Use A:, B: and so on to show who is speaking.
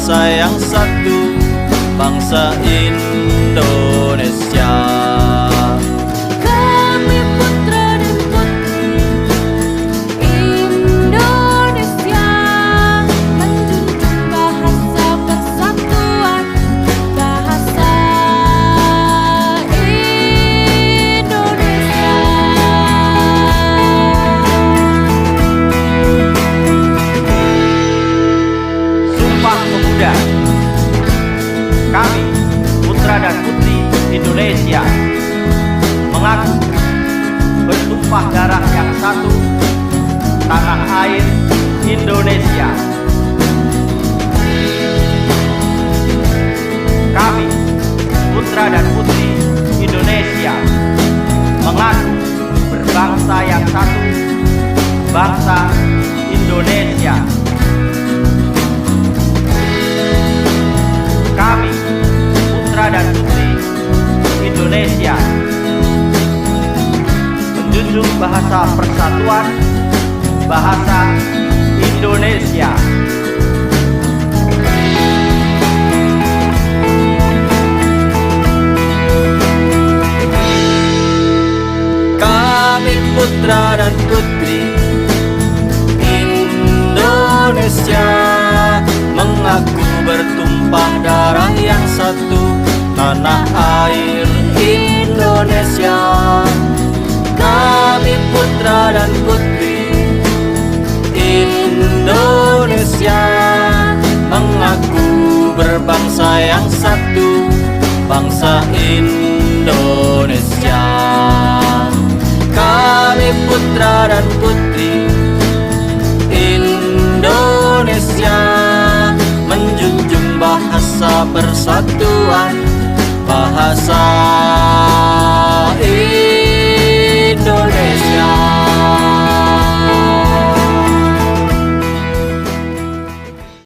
A: berbangsa yang satu, bangsa Indonesia.
B: Kami putra dan putri Indonesia, menjunjung bahasa persatuan, bahasa Indonesia.
C: Sumpah Pemuda. Kami, putra dan putri Indonesia, mengaku bertumpah darah yang satu, tanah air Indonesia. Kami, putra dan putri Indonesia, mengaku berbangsa yang satu, bangsa Indonesia. Kami, putra dan putri Indonesia, menjunjung bahasa persatuan, bahasa Indonesia.
A: Kami putra dan putri Indonesia, mengaku bertumpah darah yang satu, tanah air Indonesia. Kami putra dan putri Indonesia, mengaku berbangsa yang satu, bangsa Indonesia. Kami putra dan putri Indonesia, menjunjung bahasa persatuan, bahasa